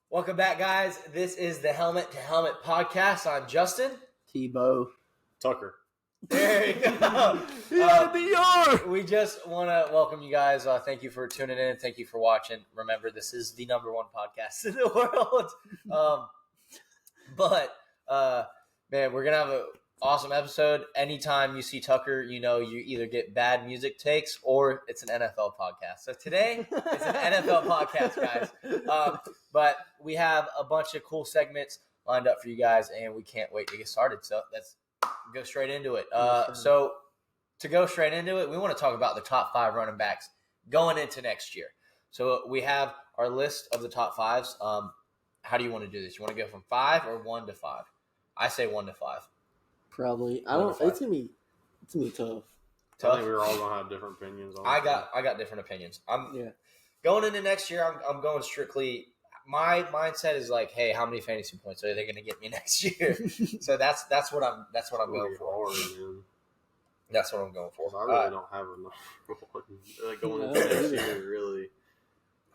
Welcome back, guys. This is the Helmet to Helmet podcast. I'm Justin. Tebow. Tucker. There you go. We just want to welcome you guys. Thank you for tuning in. Thank you for watching. Remember, this is the number one podcast in the world. Man, we're going to have an awesome episode. Anytime you see Tucker, you know you either get bad music takes or it's an NFL podcast. So today, it's an NFL podcast, guys. But we have a bunch of cool segments lined up for you guys, and we can't wait to get started. So let's go straight into it. So to go straight into it, we want to talk about the top 5 running backs going into next year. So we have our list of the top 5s. How do you want to do this? You want to go from 5 or 1 to 5? I say 1 to 5. Probably. I don't. It's gonna be tough. I think we're all gonna have different opinions on it. I got different opinions. Going into next year. I'm going strictly. My mindset is like, hey, how many fantasy points are they going to get me next year? So that's what I'm going for. That's what I'm going for. I really don't have enough. Like going into next year, really.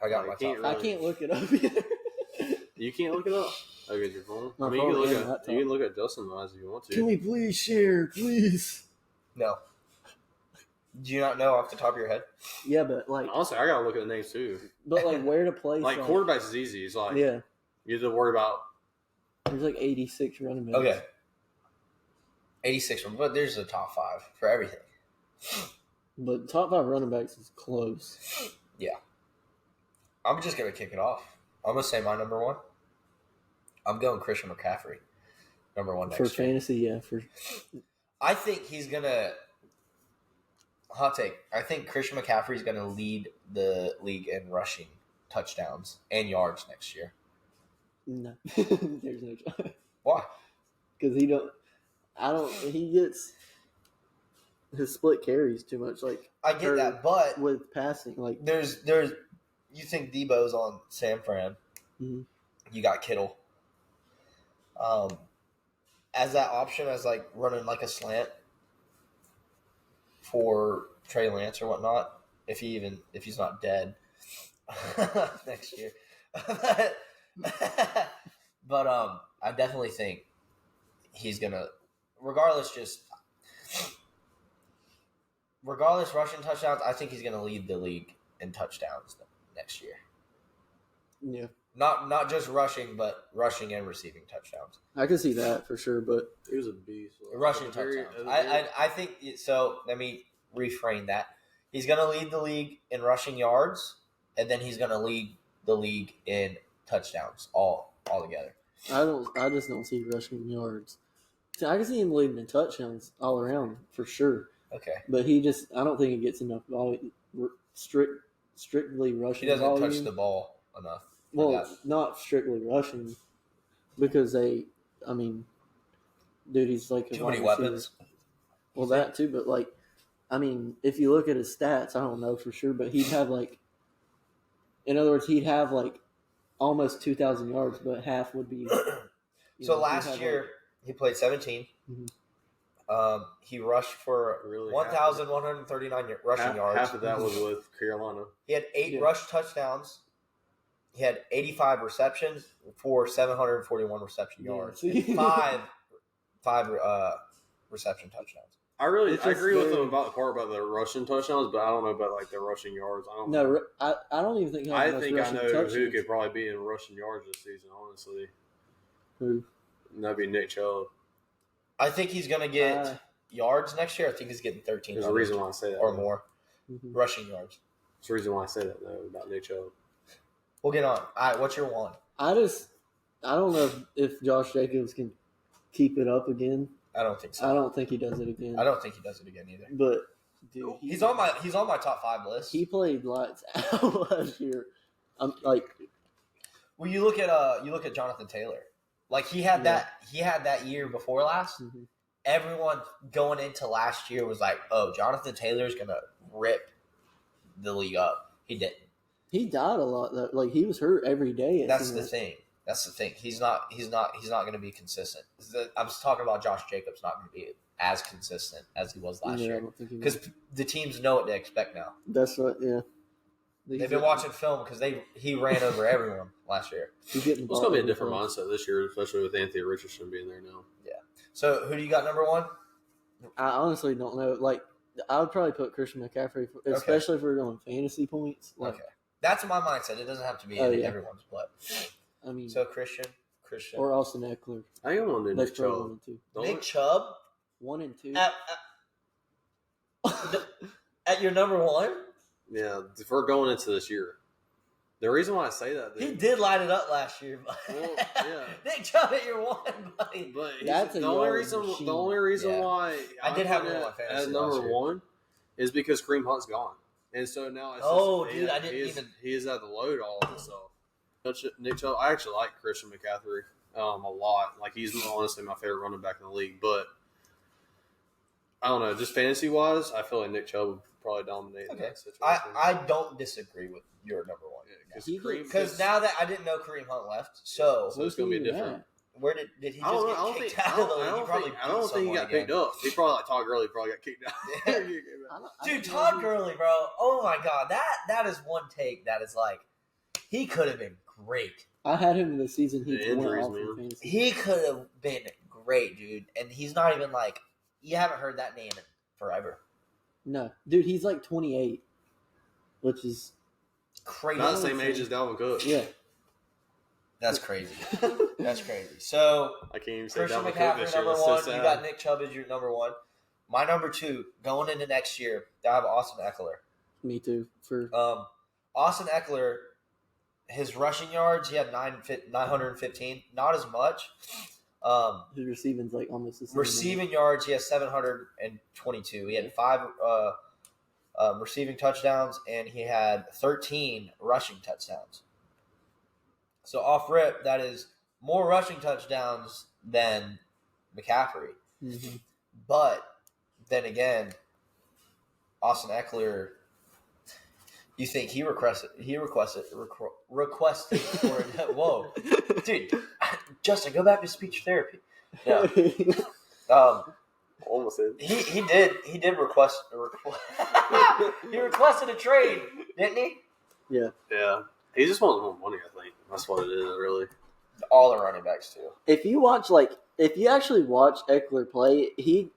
I got my top. I can't look it up either. You can't look it up. Okay, your phone. My you can look at Justin as if you want to. Can we please share, please? No. Do you not know off the top of your head? Yeah, but like honestly, I gotta look at the names too. But like where to place? Like quarterbacks is easy. It's like you have to worry about. There's like 86 running backs. Okay. 86, but there's a top 5 for everything. But top 5 running backs is close. Yeah. I'm just gonna kick it off. I'm gonna say my number 1. I'm going Christian McCaffrey, number 1 next year. For fantasy, yeah. I think he's gonna. Hot take. I think Christian McCaffrey is going to lead the league in rushing touchdowns and yards next year. No, there's no chance. Why? Because he gets his split carries too much. Like I get that, but with passing, like there's you think Debo's on San Fran. Mm-hmm. You got Kittle. As that option, as like running like a slant for Trey Lance or whatnot, if he's not dead next year. But I definitely think he's gonna, regardless rushing touchdowns, I think he's gonna lead the league in touchdowns next year. Yeah. Not just rushing, but rushing and receiving touchdowns. I can see that for sure, but he was a beast. Rushing touchdowns. I think so. Let me reframe that. He's going to lead the league in rushing yards, and then he's going to lead the league in touchdowns all together. I just don't see rushing yards. See, I can see him leading in touchdowns all around for sure. Okay, but I don't think he gets enough volume. Strictly rushing. He doesn't volume. touch the ball enough. Well, not strictly rushing, because dude, he's like too many weapons. Well, that too, but like, if you look at his stats, I don't know for sure, but he'd have in other words, he'd have almost 2,000 yards, but half would be. So last year he played 17. Mm-hmm. He rushed for 1,139 rushing yards. Half of that was with Carolina. He had 8 rush touchdowns. He had 85 receptions for 741 reception yards. And 5 reception touchdowns. I agree with him about the part about the rushing touchdowns, but I don't know about the rushing yards. I don't even think. I think I know who could probably be in rushing yards this season. Honestly, who? And that'd be Nick Chubb. I think he's going to get yards next year. I think he's getting 13. There's a reason why I say that, or more rushing yards. There's a reason why I say that though about Nick Chubb. We'll get on. All right, what's your 1? I don't know if Josh Jacobs can keep it up again. I don't think so. I don't think he does it again. I don't think he does it again either. But dude, he's on my top 5 list. He played lights out last year. Well, you look at Jonathan Taylor. Like he had that year before last. Mm-hmm. Everyone going into last year was like, "Oh, Jonathan Taylor's gonna rip the league up." He didn't. He died a lot. Like he was hurt every day. That's the thing. He's not going to be consistent. I'm just talking about Josh Jacobs not going to be as consistent as he was last year because the teams know what to expect now. That's right. Yeah. They've been watching film because he ran over everyone last year. He's getting the It's ball going to be a every different play. mindset this year, especially with Anthony Richardson being there now. So who do you got number one? I honestly don't know. Like, I would probably put Christian McCaffrey, especially if we're going fantasy points. Like, Okay. That's my mindset. It doesn't have to be everyone's, but I mean, so Christian, or Austin Eckler. I think I'm going to do That's Nick probably Chubb. 1 and 2. The Nick only- Chubb 1 and 2. at your number one. Yeah, if we're going into this year. The reason why I say that, He dude, did light it up last year. But Well, yeah. Nick Chubb at your one, buddy. but That's a the only yard reason machine. the only reason Yeah. why I did have put him on it my fantasy at last number year. one is because Kareem Hunt's gone, and so now it's Oh, just, dude, I didn't even- he is at the load all of himself. Nick Chubb, I actually like Christian McCaffrey a lot. Like he's honestly my favorite running back in the league, but I don't know, just fantasy wise, I feel like Nick Chubb would probably dominate in Okay. that situation. I don't disagree with your number one. He did- Because now that I didn't know Kareem Hunt left, so So it's gonna be different. where did he I just don't know. I get don't kicked think. out I of the don't, league? I He don't probably think. I don't think he beat got someone picked again. up. He probably like Todd Gurley probably got kicked out. Dude, Todd Gurley, bro. Oh my God, that is one take that is like he could have been great. I had him in the season. He The went injuries, off in man. fantasy. He could have been great, dude. And he's not even like you haven't heard that name in forever. No, dude, he's like 28, which is Crazy. Not the same age as Dalvin Cook. yeah. That's crazy. That's crazy. So I can't even say Christian Dalvin Cook McCaffrey this year. number That's one. so You sad. got Nick Chubb as your number one. My number two going into next year. I have Austin Eckler. Me too. For Austin Eckler, his rushing yards, he had 915. Not as much. his receiving's like almost the same. Receiving yards, he has 722. He had 5 receiving touchdowns, and he had 13 rushing touchdowns. So off rip, that is more rushing touchdowns than McCaffrey. Mhm. But then again, Austin Eckler, you think he requested for it? Whoa, dude, Justin, go back to speech therapy. Yeah, Almost in. he did request. He requested a trade, didn't he? Yeah. Yeah. He just wants more money, I think. That's what it is, really. All the running backs too. If you actually watch Eckler play, he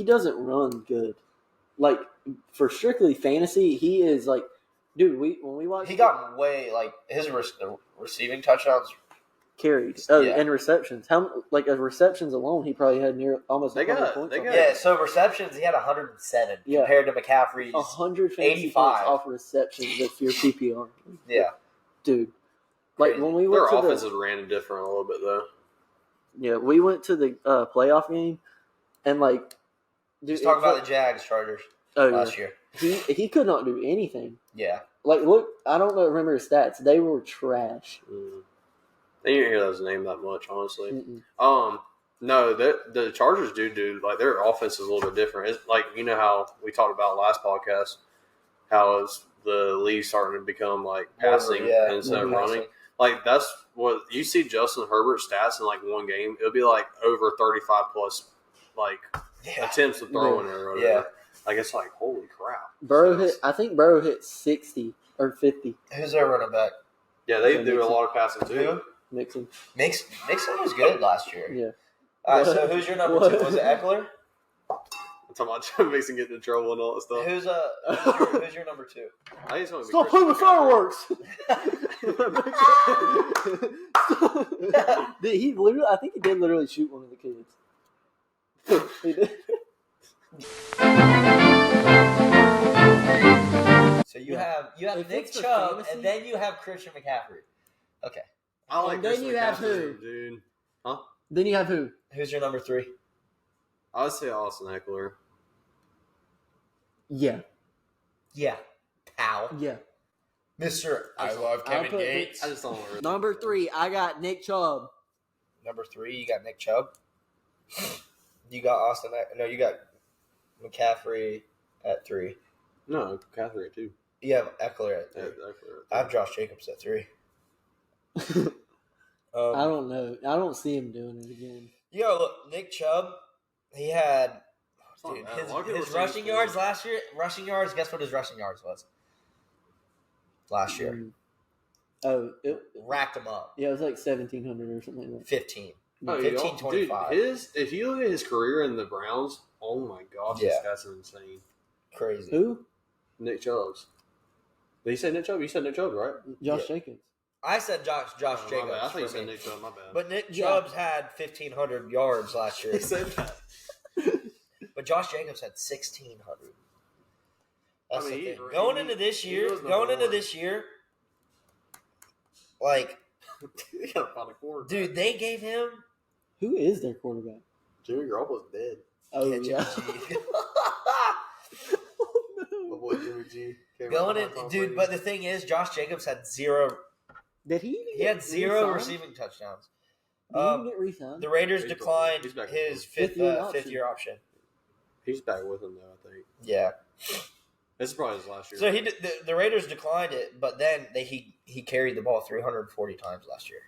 doesn't run good. Like for strictly fantasy, he is like, dude. When we watched, He got way like his receiving touchdowns. carried. Yeah. And receptions. How like as receptions alone, he probably had near almost They 100 got- points. they on got- it. Yeah, so receptions he had 107 Yeah. compared to McCaffrey's 100 fantasy 85. points off receptions if you're PPR. Yeah. Dude. Like Crazy. when we Their went to offenses the ran different a little bit, though. we went to the playoff game and like dude, Just talking about the Jags Chargers last year. he could not do anything. Yeah. Like look, I don't know remember his stats. They were trash. I didn't hear his name that much, honestly. Mm-mm. No, the Chargers do like their offense is a little bit different. It's like you know how we talked about last podcast, how it's the league starting to become like passing Yeah, instead of more running. Like that's what you see Justin Herbert's stats in like one game. It'll be like over 35 plus like Yeah. attempts of throwing it or whatever. Yeah. Like it's like holy crap. I think Burrow hit 60 or 50 Who's their running back? Yeah, they So do a Mixon. lot of passing too. Who? Mixon. Mixon was good last year. Yeah. All right, so who's your number What? two? Was it Eckler? I'm talking about Joe Mixon getting in trouble and all that stuff. Who's your number two? I think it's gonna be Stop Christian playing with McCaffrey. fireworks. I think he did literally shoot one of the kids. He did. So you Yeah. have If Nick it's for Chubb, fantasy- and then you have Christian McCaffrey. Okay, I like And then Christian you have McCaffrey, who? dude. Then you have who? who's your number three? I would say Austin Eckler. Yeah. Yeah, pal, Yeah. Mister. I love I'll Kevin put Gates. I just don't really Number 3, I got Nick Chubb. Number three, you got Nick Chubb. You got Austin. No, you got McCaffrey at 3. No, McCaffrey too. You have Eckler at 3. Yeah, Eckler. I have Josh Jacobs at 3. I don't know. I don't see him doing it again. Yo, look, Nick Chubb. He had It's not dude, bad. A lot of people his are saying rushing he's yards last year. Rushing yards. Guess what his rushing yards was? last year. Oh, it Racked them up. yeah, it was like 1,700 or something like that. 15. Oh, 15, dude, 25. if you look at his career in the Browns, oh my gosh, Yeah. this guy's insane. Crazy. Who? Nick Chubbs. Did you say Nick Chubb? You said Nick Chubb, right? Josh Yeah. Jacobs. I said Josh Oh, my Jacobs. bad. I thought you for said me. Nick Chubb. My bad. But Nick Yeah. Chubbs had 1,500 yards last year. he said that. But Josh Jacobs had 1,600. That's I mean, the he- thing. he- Going into this he year, was number one. like, You gotta find a quarterback. dude, they gave him Who is their quarterback? Jimmy Garoppolo's dead. Oh, Jimmy yeah. G. My boy Jimmy G. Came Going out in, Tom dude. Brady. But the thing is, Josh Jacobs had zero. Did he even He had get zero re-signed? receiving touchdowns. Did he even get re-signed? The Raiders He's declined he's back his with fifth Fifth-year option. fifth year option. He's back with him though. I think Yeah. this is probably his last year. So he the Raiders declined it, but then he carried the ball 340 times last year.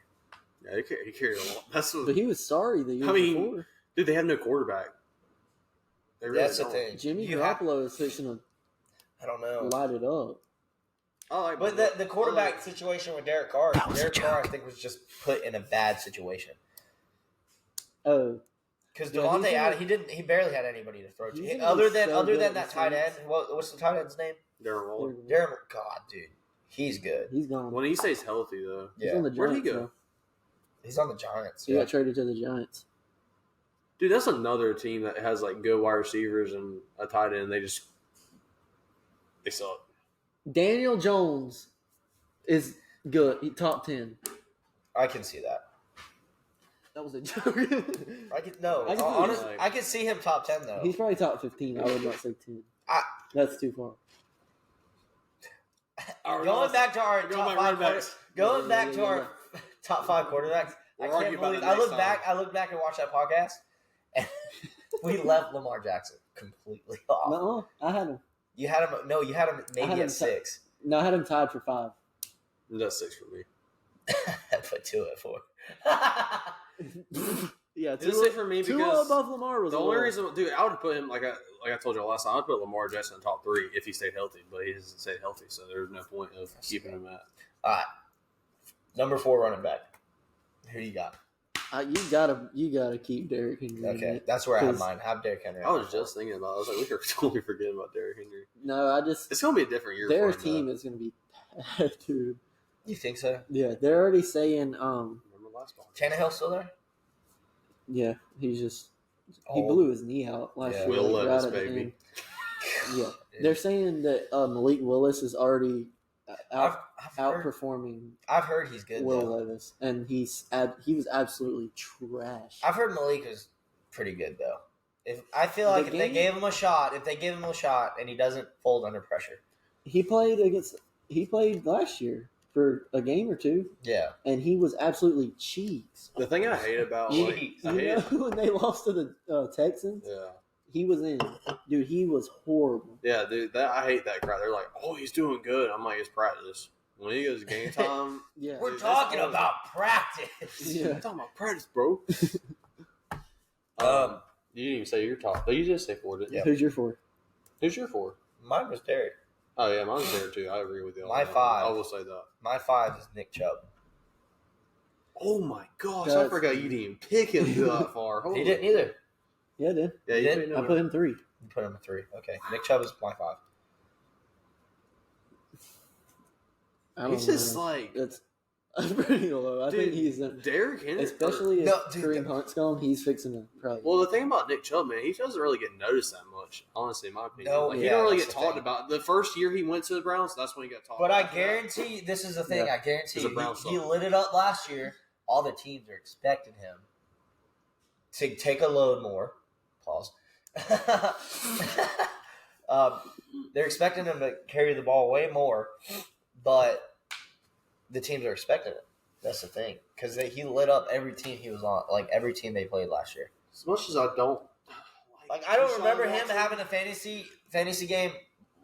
Yeah, he carried a lot. That's what. But he was sorry the year I mean, before. dude, they have no quarterback. They really That's the don't. thing. Jimmy You have- Garoppolo is fixing I don't to know. light it up. I like, But the quarterback situation with Derek Carr, I think was just put in a bad situation Oh, because Yeah, Devontae he's in Adams, he barely had anybody to throw to. He's gonna Other be than so good at that tight end, receivers. what's the tight end's name? Darren Waller. Darren. God, dude, he's good. he's gone. When he stays healthy, though, He's Yeah, on the Where'd he Giants go? now. he's on the Giants. He Yeah. got traded to the Giants. dude, that's another team that has like good wide receivers and a tight end. They suck. Daniel Jones is good. He top 10. I can see that. That was a joke. I could no. I can see Honestly, like- I could see him top 10 though. He's probably top 15. I would not say 10. That's too far. Going back to our Going top back five running backs. going back Yeah, to yeah, our top five quarterbacks. We'll I argue can't about believe it I next look time. back. I look back and watch that podcast, and we left Lamar Jackson completely off. No, I had him. You had him. No, you had him maybe had him at 6. No, I had him tied for 5. That's 6 for me. I put 2 at 4. Yeah, It's 6 for me two because above Lamar was the a only little- reason, dude, I would put him like I told you last time. I'd put Lamar Jackson in top 3 if he stayed healthy, but he hasn't stayed healthy, so there's no point of keeping him at. All right, number 4 running back. Who you got? You gotta keep Derrick Henry. in Okay, it. that's where I have 'Cause- mine. Have Derrick Henry. I was just thinking about it. I was like, we are totally forgetting about Derrick Henry. No, I just It's going to be a different year their for him. team though. is gonna be bad, dude. You think so? Yeah, they're already saying Remember last time? Tannehill still there? yeah, he Oh, blew his knee out last Yeah. year. Will like, Levis, at the baby. end. Yeah, they're saying that Malik Willis is already I've heard, outperforming I've heard he's good. Will Though. Levis, and he was absolutely trash. I've heard Malik is pretty good though. I feel like if they gave him a shot, and he doesn't fold under pressure. He played last year for a game or two, Yeah. and he was absolutely cheeks. The thing I hate about You, like, Jeez. I you hate, know when they lost to the Texans, yeah, he was in. Dude, he was horrible. yeah, dude, I hate that crowd. They're like, oh, he's doing good. I'm like, it's practice. When he goes game time, Yeah, We're Dude, talking that's about practice. Yeah. I'm talking about practice, bro. You didn't even say your top. But you just say 4, didn't you? Yeah. Who's your 4? Who's your 4? Mine was Derek. Oh yeah, mine's there too. I agree with you. on My that. 5. I will say that. My 5 is Nick Chubb. Oh my gosh, I That's- forgot you didn't even pick him that far. He didn't either. Yeah, I did. Yeah, He you didn't? didn't. I put him 3. You put him at 3. Okay. Nick Chubb is my 5. I don't He's know. just like That's pretty low. I think Dude, he's Derrick Henry. especially if No, dude, Kareem Hunt's gone. He's fixing to probably. Well, the thing about Nick Chubb, man, he doesn't really get noticed that much. Honestly, in my opinion, No, like, he yeah, don't really that's get the talked thing. about. The first year he went to the Browns, that's when he got talked. But I about. guarantee you, this is the thing. Yeah. I guarantee He's a you, Brown he son. lit it up last year. All the teams are expecting him to take a load more. Pause. They're expecting him to carry the ball way more, but the teams are expecting it. That's the thing, because he lit up every team he was on, like every team they played last year. As much as I don't Like I don't Deshaun remember him Watson, having a fantasy game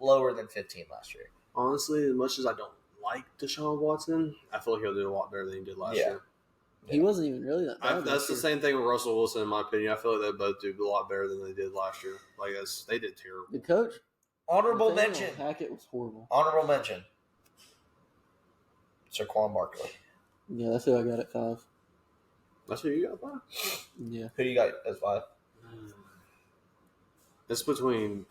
lower than 15 last year. honestly, as much as I don't like Deshaun Watson, I feel like he'll do a lot better than he did last Yeah. year. he wasn't even really that bad. That's the same thing with Russell Wilson, in my opinion. I feel like they both do a lot better than they did last year. Like they did terrible. The coach, Honorable Nathaniel mention. Hackett was horrible. Honorable mention. Saquon Barkley. Yeah, that's who I got at 5. That's who you got, Bob? Yeah. Who do you got as 5? It's between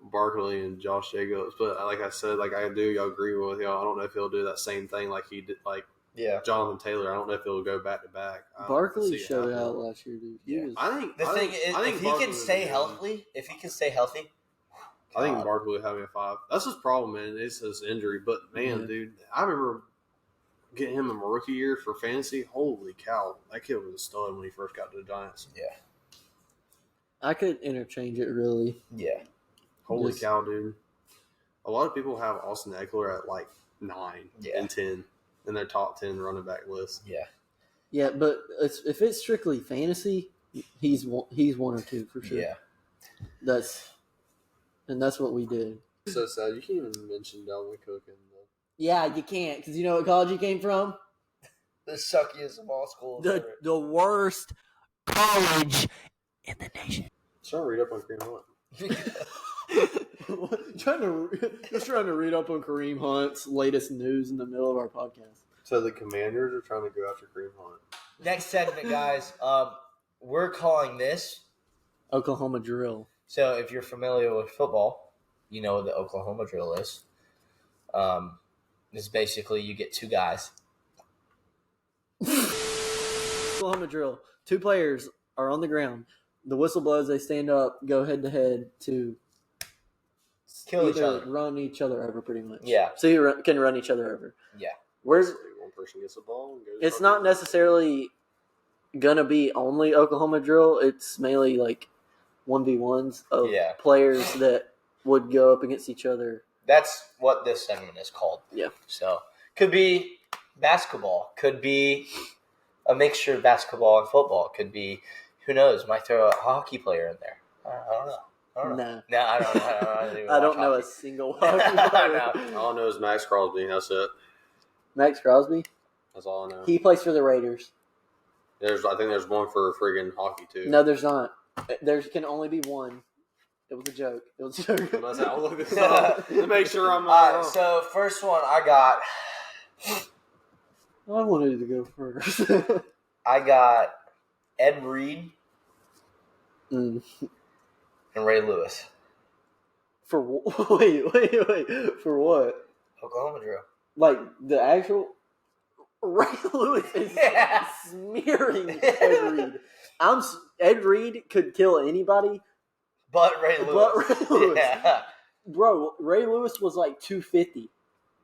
Barkley and Josh Jacobs, but like I said, like I do agree with y'all. I don't know if he'll do that same thing like he did, like Yeah. Jonathan Taylor. I don't know if he'll go back to back. I don't Barkley see it showed happening. out last year, dude. He Yeah. was, I think The I thing think- is, I think if he Barkley can would stay be good. healthy, I think God. Barkley would have me at 5. That's his problem, man. It's his injury. But man, Yeah. dude, I remember getting him in my rookie year for fantasy. Holy cow, that kid was a stud when he first got to the Giants. I could interchange it really. Yeah. Holy Just- cow, dude. A lot of people have Austin Eckler at like 9 Yeah. and 10 in their top 10 running back list. Yeah. Yeah, but if it's strictly fantasy, he's one or two for sure. Yeah. That's what we did. It's so sad. You can't even mention Dalvin Cook in the. Yeah, you can't because you know what college he came from? The suckiest of all schools. The worst college in the nation. Trying to read up on Kareem Hunt. trying to read up on Kareem Hunt's latest news in the middle of our podcast. So the Commanders are trying to go after Kareem Hunt. Next segment, guys. We're calling this. Oklahoma drill. So, if you're familiar with football, you know what the Oklahoma drill is. It's basically you get 2 guys. Oklahoma drill. 2 players are on the ground. The whistle blows. They stand up, go head to head to Kill each either other. run each other over, pretty much. Yeah. So you can run each other over. Yeah. Where's One person gets the ball and goes. it's not necessarily gonna be only Oklahoma drill. It's mainly like 1v1s of Yeah. players that would go up against each other. That's what this segment is called. Yeah. So, could be basketball. Could be a mixture of basketball and football. Could be, who knows, might throw a hockey player in there. I don't know. Nah. No, I don't know. I don't know a single hockey I player. All I know is Max Crosby. That's it. Max Crosby. That's all I know. He plays for the Raiders. I think there's one for friggin' hockey too. No, there's not. There can only be one. It was a joke. It was a joke. I'll look this up to make sure I'm All not right, wrong. so first one I got. I wanted to go first. I got Ed Reed Mm. and Ray Lewis. For wait. For what? Oklahoma drill. Like the actual Ray Lewis is Yeah. smearing Ed Reed. Ed Reed could kill anybody, But Ray Lewis. but Ray Lewis. Yeah. Bro, Ray Lewis was like 250.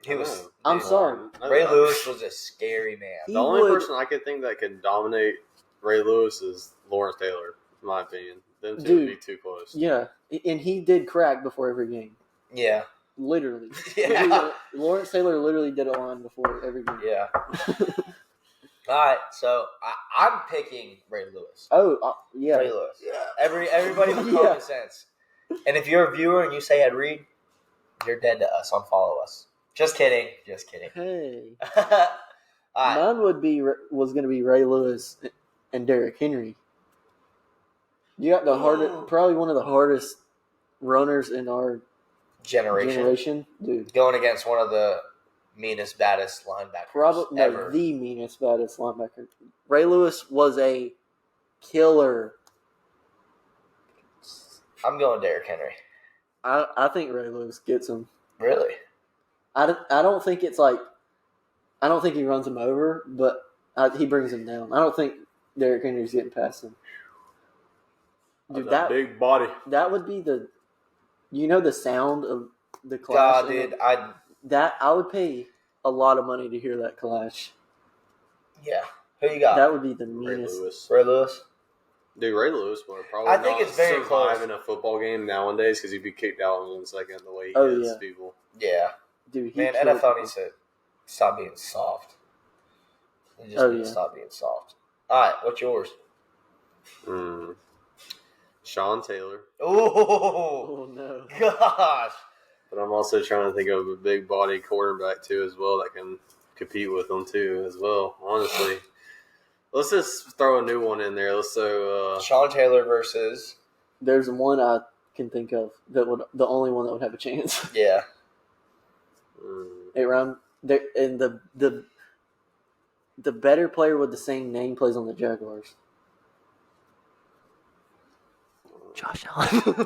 He was. know. I'm dude, sorry. Ray Lewis was a scary man. He The only would- person I could think that can dominate Ray Lewis is Lawrence Taylor, in my opinion. Them two Dude. would be too close. Yeah, and he did crack before every game. Yeah. Literally. Yeah. Lawrence Tayller literally did a line before every game. Yeah. All right, so I'm picking Ray Lewis. Oh, yeah. Ray Lewis. Yeah. Everybody with Yeah. common sense. And if you're a viewer and you say Ed Reed, you're dead to us. Unfollow us. Just kidding. Just kidding. Hey. All right. Mine was going to be Ray Lewis and Derrick Henry. You got the hardest, probably one of the hardest runners in our generation, dude. Going against one of the meanest, baddest linebackers Probably ever. the meanest, baddest linebacker. Ray Lewis was a killer. I'm going Derrick Henry. I think Ray Lewis gets him. Really? I don't think it's like I don't think he runs him over, but he brings him down. I don't think Derrick Henry's getting past him. Dude, That's a big body. that would be the the sound of the clash. God, in dude. it? I would pay a lot of money to hear that clash. Yeah. Who you got? That would be the Ray meanest. Lewis. Ray Lewis? Dude, Ray Lewis would probably I think not it's very survive close. in a football game nowadays because he'd be kicked out in 1 second the way he Oh, hits yeah. people. Yeah. Dude, he Man, killed NFL people. needs to stop being soft. They just Oh, need to yeah. stop being soft. All right, what's yours? Sean Taylor. Oh, Oh no. gosh. But I'm also trying to think of a big body quarterback too as well that can compete with them too as well. Honestly, let's just throw a new one in there. Let's throw. Sean Taylor versus. There's one I can think of that would the only one that would have a chance. Yeah. 8 round And the better player with the same name plays on the Jaguars. Josh Allen.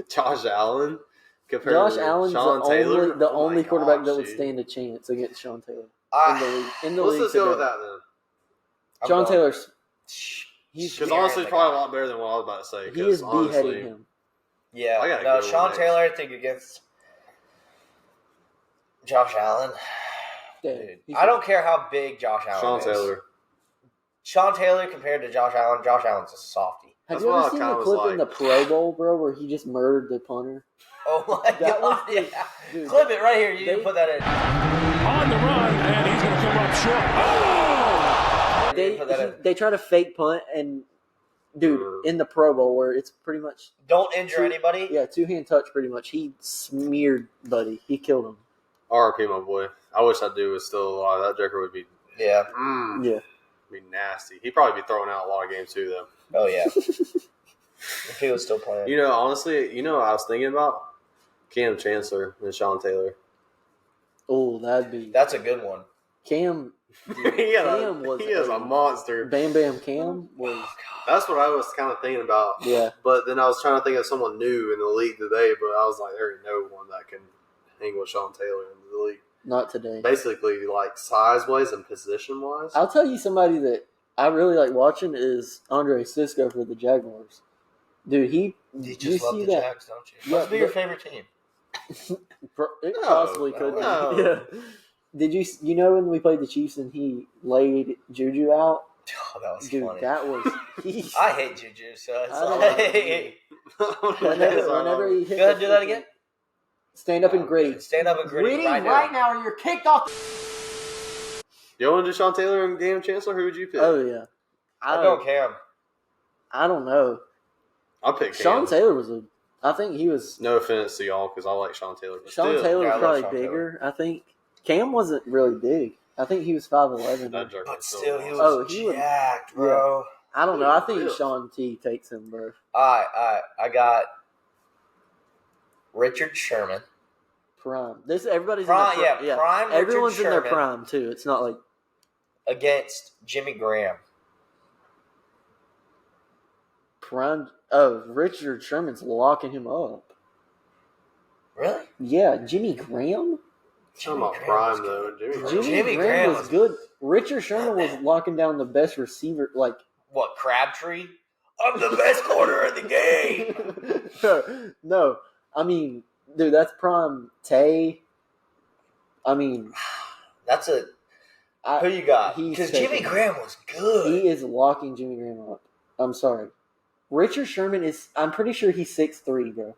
Josh Allen compared Josh to Allen's Sean Taylor? the Oh my only quarterback gosh, that would dude. stand a chance against Sean Taylor in the Let's league. just go with today. that then. I'm Sean going- Taylor's He's Because scaring honestly, the probably a guy. lot better than what I was about to say. he 'cause is honestly, beheading him. Yeah, I gotta no, go Sean next. Taylor, I think against Josh Allen. Yeah, Dude, he's I don't care how big Josh Allen Sean is. Taylor. Sean Taylor compared to Josh Allen's a softie. Have That's you what ever I seen kinda the was clip like. in the Pro Bowl, bro, where he just murdered the punter? Oh my That was god! the- Yeah. dude, Clip it right here. You they- can put that in. On the run, and he's going to come up short. Oh! You can put that in. They try to fake punt and dude in the Pro Bowl where it's pretty much Don't injure anybody. 2-hand touch pretty much. He smeared Buddy. He killed him. RP, my boy. I wish that dude was still alive. That Joker would be Yeah. Yeah. be nasty. He'd probably be throwing out a lot of games too, though. Oh yeah. If he was still playing. You know, honestly, what I was thinking about? Cam Chancellor and Sean Taylor. Oh, that'd be That's a good one. Cam. he Cam was is a monster. Bam Bam Cam was That's what I was kind of thinking about. yeah. But then I was trying to think of someone new in the league today, but I was like, there ain't no one that can hang with Sean Taylor in the league. Not today. Basically, like size-wise and position-wise. I'll tell you somebody that I really like watching is Andre Sisco for the Jaguars. Dude, You you just love see the that? Jags, don't you? Yeah, Must be your but- favorite team. It No, possibly could no. be. Yeah. Did you know when we played the Chiefs and he laid Juju out? Oh, that was Dude, funny. that was I hate Juju, so it's I don't like... whenever he hit Go ahead, the do that freaking- again. Stand up and great. Stand up and gritty right now. now, or you're kicked off. You want to do Sean Taylor and Cam Chancellor? Who would you pick? Oh yeah, I'll go Cam. I don't know. I'll pick Cam. Sean Taylor was I think he was. No offense to y'all, because I like Sean Taylor. But Sean still, Taylor Yeah, I was love probably Sean bigger. I think Cam wasn't really big. I think he was 5'11". That jerk But was still, he was Oh, he was- jacked, bro. I don't know. I think Really? Sean T takes him, bro. All right. I got Richard Sherman. Prime. This everybody's Prime, in their prime. yeah, prime Richard Everyone's in their Sherman. prime too. It's not like Against Jimmy Graham. prime. Oh, Richard Sherman's locking him up. Really? Yeah, Jimmy Graham. I'm about Graham prime was though. Jimmy Graham was good. Richard Sherman was locking down the best receiver. Like What, Crabtree? I'm the best corner in the game. no, I mean, dude, that's prime Tay. I mean, That's a... Who I, you got? he's Because Jimmy taking- Graham was good. he is locking Jimmy Graham up. I'm sorry. Richard Sherman is. I'm pretty sure he's 6'3", bro.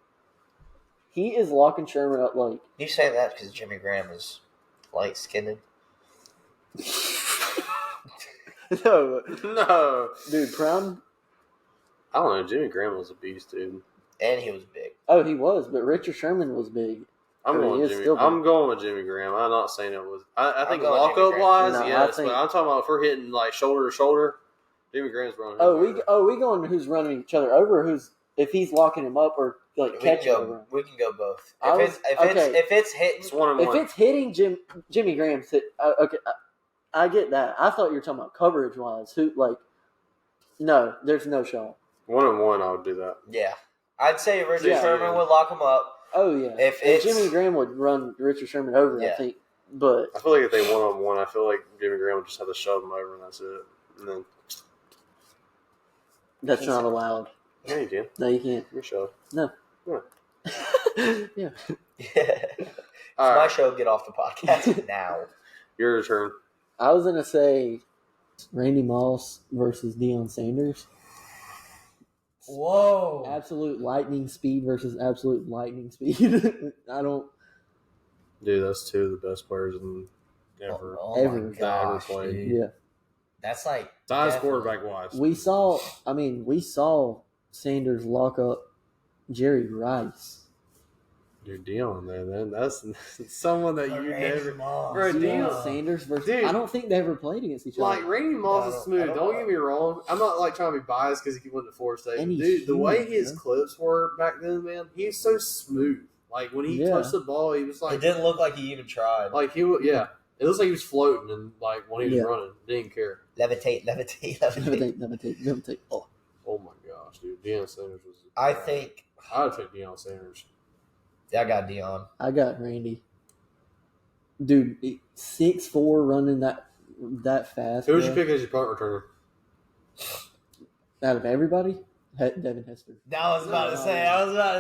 He is locking Sherman up like. You say that because Jimmy Graham is light-skinned? No, No. dude, prime. I don't know. Jimmy Graham was a beast, dude. And he was big. Oh, he was, but Richard Sherman was big. I'm I mean, going he is Jimmy. still I'm big. going with Jimmy Graham. I'm not saying it was. I think going walk Jimmy up Graham. wise, No, I yes, think- but I'm talking about if we're hitting like shoulder to shoulder. Jimmy Graham's running. Oh, him over. we going who's running each other over? Who's if he's locking him up or like We can catching over go. him? We can go both. I was- okay. If it's hitting, It's 1-1. If it's hitting Jimmy Graham's hit, okay, I get that. I thought you were talking about coverage wise. Who like? No, there's no shot. 1-1, I would do that. yeah, I'd say Richard Yeah. Sherman would lock him up. Oh yeah, If and it's- Jimmy Graham would run Richard Sherman over, I Yeah. think. But I feel like if they 1-on-1, I feel like Jimmy Graham would just have to shove him over and that's it. And then that's not allowed. yeah, you can. No, you can't. You shove. No. Yeah. Yeah. It's All my right, show. Get off the podcast now. your turn. I was gonna say Randy Moss versus Deion Sanders. Whoa! Absolute lightning speed versus absolute lightning speed. I don't. Dude, that's two of the best players in ever. Oh Ever. my gosh, Ever played. dude. Yeah. That's like Size definitely- quarterback wise. We saw Sanders lock up Jerry Rice. Dude, Dion, man, that's someone that you Randy never. Moss. Bro, Deion Deion. Sanders versus. Dude. I don't think they ever played against each other. Like Randy Moss I is don't smooth. Don't know. get me wrong. I'm not like trying to be biased because he went to Florida State. And But he's dude, the way huge, his bro. clips were back then, man, he's so smooth. Like when he Yeah. touched the ball, he was It like, didn't look like he even tried. like he was, yeah. It looks like he was floating and like when he was Yeah. running, didn't care. Levitate. Levitate. Oh, Oh my gosh, dude, Deion Sanders was. I think I'd take Deion Sanders. I got Dion. I got Randy. Dude, 6'4", running that fast. Who would you bro. pick as your punt returner? Out of everybody? Devin Hester. I was about to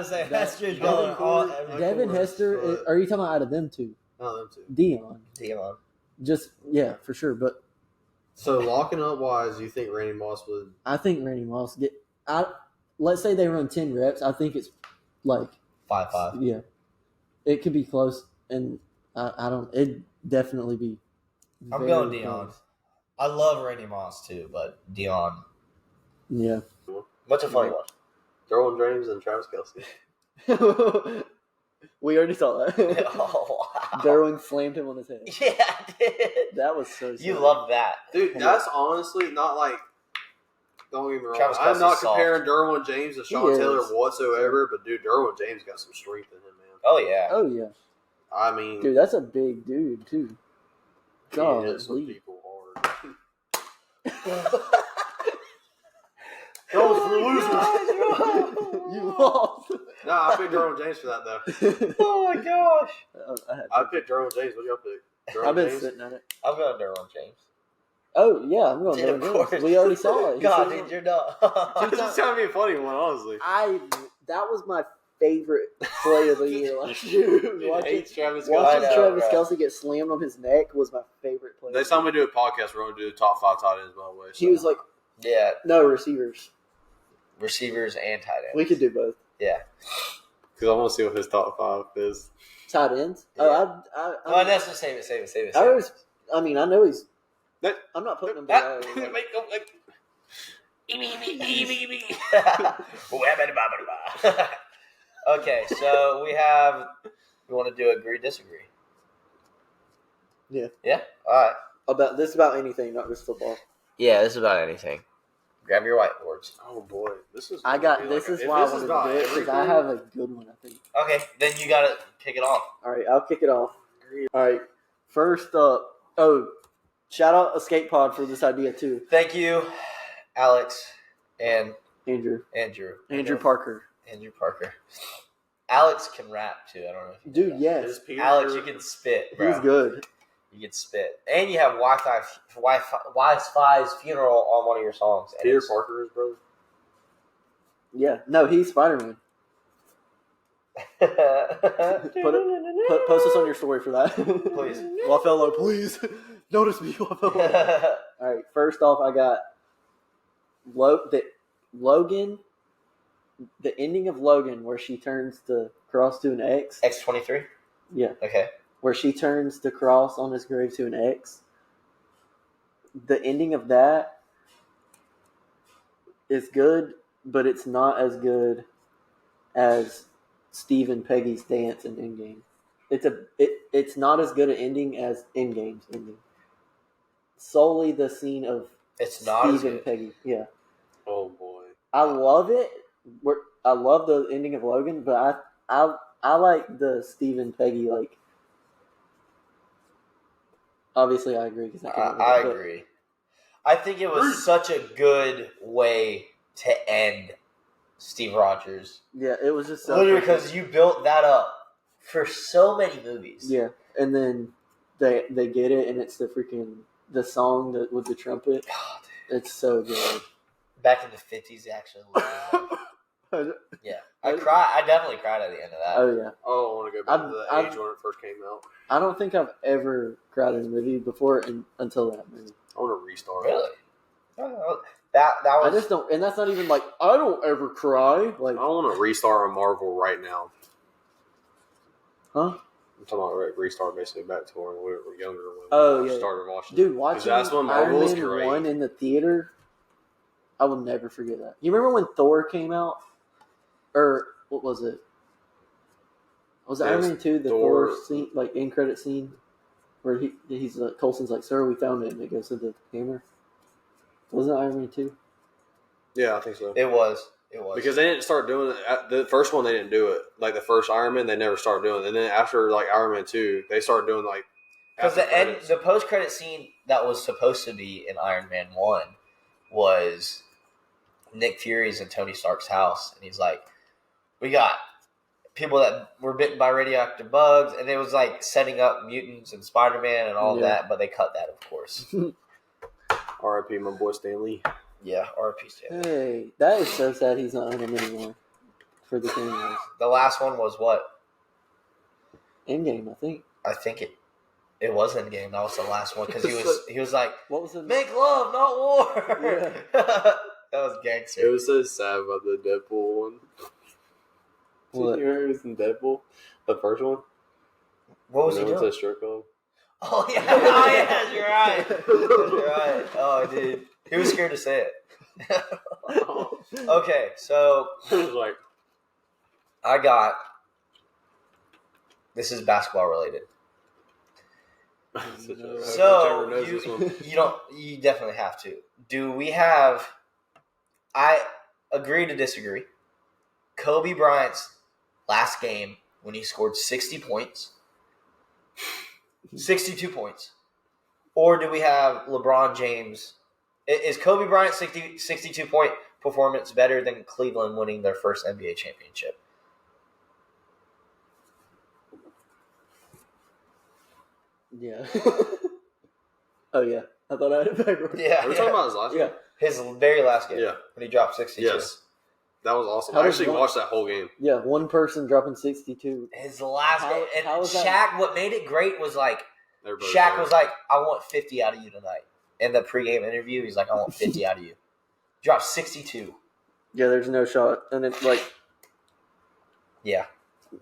say. Hester's going all every Devin course, Hester. but Are you talking about out of them two? No, them two. Dion. Dion. Just yeah, for sure. But So locking up wise, you think Randy Moss would? I think Randy Moss let's say they run 10 reps. I think it's like 5'5". yeah, it could be close, and I don't. It'd definitely be. I'm very going Dion. close. I love Randy Moss too, but Dion. Yeah. What's a funny one? Derwin James and Travis Kelce. We already saw that. Oh wow. Derwin slammed him on his head. Yeah, I did. That was so. You sad. love that. Dude, that's honestly not like. Don't get me wrong. Travis I'm not Kelce's comparing Derwin James to Sean is. Taylor whatsoever, but dude, Derwin James got some strength in him, man. Oh yeah. Oh yeah, I mean, dude, that's a big dude too. he God, hit some please. people hard. Those for losers. You lost. No, I picked Derwin James for that though. Oh my gosh. I picked Derwin James. What do y'all pick? Derwin I've been James? sitting on it. I'm going Derwin James. Oh yeah, I'm going. Dude, of Derwin course. James. We already saw it. He God, said dude, you're not. It's just trying to be a funny one, honestly. that was my favorite play of the year last year. Watching Travis I know, Travis bro. Kelce get slammed on his neck was my favorite play. Next time we do a podcast, we're going to do the top 5 tight ends, by the way. He was like, Yeah, no receivers. receivers and tight ends. We could do both. Yeah. because I want to see what his top 5 is. Tight ends. Yeah. Oh, Well, that's just save it. I mean, I know he's. That- I'm not putting him below. Okay, so we want to do agree, disagree. Yeah. Yeah? All right. About anything, not just football. Yeah, this is about anything. Grab your whiteboards. Oh boy, this is. I got. This is why I wanted to do it because I have a good one. I think. Okay, then you got to kick it off. All right, I'll kick it off. All right, first up. Oh, shout out Escape Pod for this idea too. Thank you, Alex and Andrew Andrew Parker. Andrew Parker. Alex can rap too. I don't know if you know Dude, that. yes, Alex, you can spit, bro. he's good. You can spit, and you have Wi-Fi's funeral on one of your songs. And Peter it's- Parker, his brother. Yeah, no, he's Spider-Man. Post us on your story for that, Please. Wafello, please notice me, Wafello. All right, first off, I got Logan. The ending of Logan, where she turns the cross to an X. X-23. Yeah, Okay. where she turns the cross on his grave to an X. The ending of that is good, but it's not as good as Steve and Peggy's dance in Endgame. It's not as good an ending as Endgame's ending. Solely the scene of It's not as Steve and good. Peggy. Yeah, Oh boy. I love it. I love the ending of Logan, but I like the Steve and Peggy like. Obviously, I agree because I agree. I think it was such a good way to end Steve Rogers. Yeah, it was just so Literally, because you built that up for so many movies. yeah, and then they get it, and it's the song with the trumpet. God, It's so good. back in the 50s, they actually loved it. Yeah. I definitely cried at the end of that. Oh yeah, Oh, I want to go back to the I've- age when it first came out. I don't think I've ever cried in a movie before until that movie. I want to restart. Really? Oh, that I was just don't, and that's not even like I don't ever cry. Like, I want to restart on Marvel right now. huh? I'm talking about restart basically back to when we were younger. When Oh, we yeah. started watching. Dude, 'Cause watching that's when Iron Marvel was Man great. 1 in the theater, I will never forget that. You remember when Thor came out? Or, what was it? Was it Yes, Iron Man 2, the Thor- Thor scene, like, end credit scene? Where he's like, Coulson's like, sir, we found it, and it goes to the camera. Wasn't it Iron Man 2? Yeah, I think so. It was. It was. Because they didn't start doing it. The first one, they didn't do it. Like the first Iron Man, they never started doing it. And then after like Iron Man 2, they started doing like. Because the post credit scene that was supposed to be in Iron Man 1 was Nick Fury's in Tony Stark's house. And he's like, we got people that were bitten by radioactive bugs. And it was like setting up mutants and Spider-Man and all of that. But they cut that, of course. R.I.P. my boy Stan Lee. Yeah, R.I.P. Stanley. Hey, that is so sad he's not in them anymore for the cameos. The last one was what? Endgame, I think. I think it was Endgame. That was the last one because he was like, What was it? make love, not war. Yeah. That was gangster. It was so sad about the Deadpool one. What? You remember it was in Deadpool? The first one? What was he When they went doing? to a strip club? Oh yeah, oh yeah, you're right. You're right. Oh dude, he was scared to say it. Okay, so It was like, I got. This is basketball related. So knows this one. you definitely have to. Do we have? I agree to disagree. Kobe Bryant's last game when he scored 60 points. 62 points. Or do we have LeBron James? Is Kobe Bryant's 62-point performance better than Cleveland winning their first NBA championship? Yeah. Oh, yeah. I thought I had it backwards. Yeah. Are we talking about his last Yeah. one? His very last game Yeah. when he dropped 62. Yes. That was awesome. How I does actually one- watched that whole game. Yeah, one person dropping 62. His last How- game. And how is that- Shaq, what made it great was like, They were both Shaq there. was like, I want 50 out of you tonight. In the pregame interview, he's like, I want 50 out of you. Dropped 62. Yeah, there's no shot. And it's like, Yeah.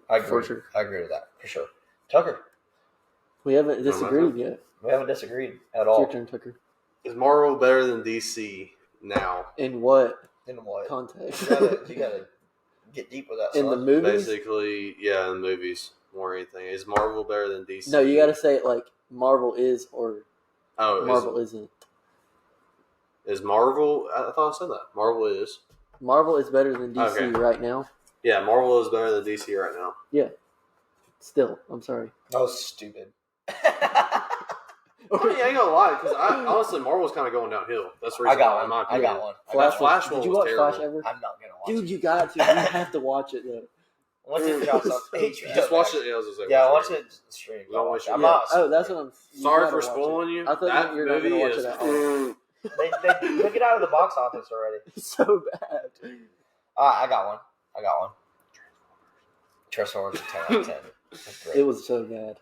I agree. For sure. I agree with that. For sure. Tucker, we haven't disagreed yet. we haven't disagreed at It's all. your turn, Tucker. Is Marvel better than DC now? In what In what? context? You gotta get deep with that. In the son. movies? Basically, yeah, in the movies more than anything. Is Marvel better than DC? No, you got to say it like Marvel is or Oh, Marvel isn't. is Marvel? I thought I said that. Marvel is. Marvel is better than DC Okay. right now. Yeah, Marvel is better than DC right now. Still, I'm sorry. That was stupid. I mean, I ain't gonna lie, because honestly, Marvel's kind of going downhill. That's the I reason why, got in my one. I opinion. got one. Flash one Did you was watch terrible. Flash ever? I'm not gonna watch Dude, it. you got to. You have to watch it though. Once it drops on HBO. Just watch it. Yeah, I was gonna say, Yeah, watch watch it stream. Don't watch it. I'm Yeah. not. Oh, that's what I'm. you Sorry gotta for watch it. spoiling you. I thought that you're not movie gonna watch is. it at all. They took it out of the box office already. It's so bad. I got one. Transformers 10 out of 10. That's great. It was so bad.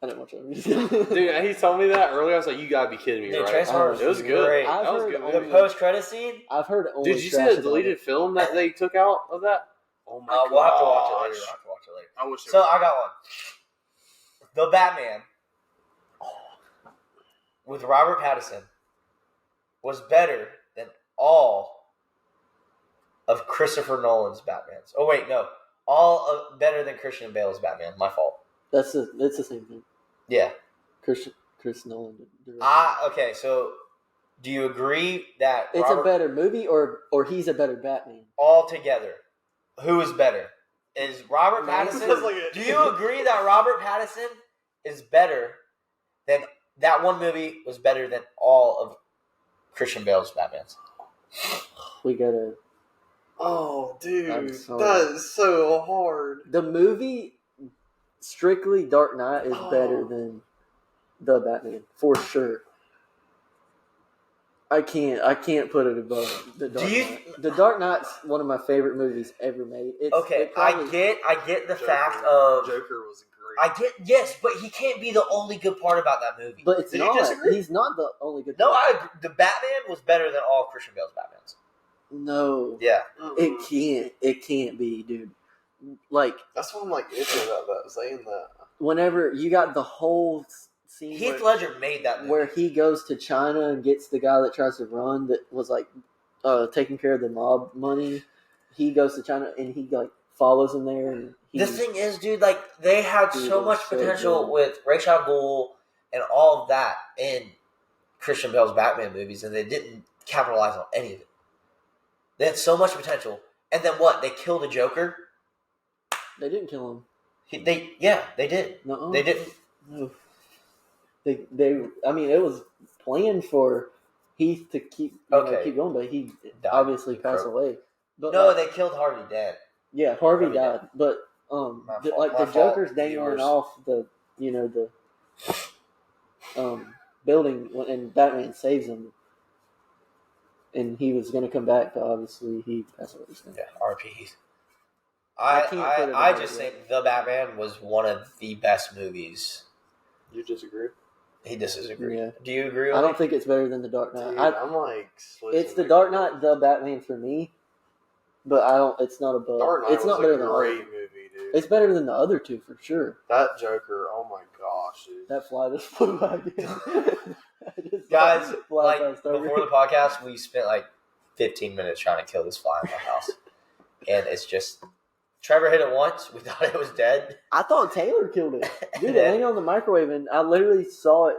I didn't watch it. Dude, he told me that earlier. I was like, "You gotta be kidding me, Dude, right?" Transformers It was good. great. I've That was heard good. only- The post credit scene. I've heard only. Dude, did you see trash the about deleted it. film that they took out of that? Oh my god! We'll have to watch it later. I wish. So I got one. The Batman with Robert Pattinson was better than all of Christopher Nolan's Batmans. Oh wait, no, better than Christian Bale's Batman. My fault. It's the same thing. Yeah. Chris Nolan. directed. Okay. So, do you agree that It's Robert, a better movie, or he's a better Batman. all together, who is better? Is Robert Man, Pattinson? sounds like a- Do you agree that Robert Pattinson is better than that one movie was better than all of Christian Bale's Batmans? We gotta. Oh, I'm dude, sorry. that is so hard. The movie, strictly Dark Knight, is better than the Batman for sure. I can't put it above the Dark Do you- Knight. The Dark Knight's one of my favorite movies ever made. Okay, it probably- I get the Joker. fact of Joker was great. I get yes, but he can't be the only good part about that movie. but it's Did you not. disagree? He's not the only good. No, part. I agree. The Batman was better than all of Christian Bale's Batmans. No, Yeah, it can't. It can't be, dude. Like That's what I'm like itching about that, saying that. whenever you got the whole scene Heath Ledger made that movie. where he goes to China and gets the guy that tries to run that was like taking care of the mob money. He goes to China and he like follows him there. And he, The thing is, dude, like they had Dude, so it much was so potential good. with Ra's al Ghul and all of that in Christian Bale's Batman movies, and they didn't capitalize on any of it. They had so much potential, And then what? They killed the Joker? They didn't kill him. They did. No, They didn't. No. They. I mean, it was planned for Heath to keep going, but he Died. obviously passed away. But No, they killed Harvey Dent. yeah, Harvey Harvey died. But the Joker's dangling off the building and Batman saves him, and he was going to come back, but obviously he passed away. So. Yeah, RP. I just think The Batman was one of the best movies. You disagree? He disagrees. Yeah. Do you agree with I me? don't think it's better than The Dark Knight. Dude, I'm like, It's The Dark Knight, The Batman for me, but I don't. It's not above. Dark Knight It's not was better a than great other. movie, dude. It's better than the other two for sure. That Joker, oh my gosh, dude. That fly just flew by again. Guys, fly like past over. before the podcast, we spent like 15 minutes trying to kill this fly in my house, and it's just Trevor hit it once. We thought it was dead. I thought Taylor killed it, dude. It landed on the microwave, and I literally saw it.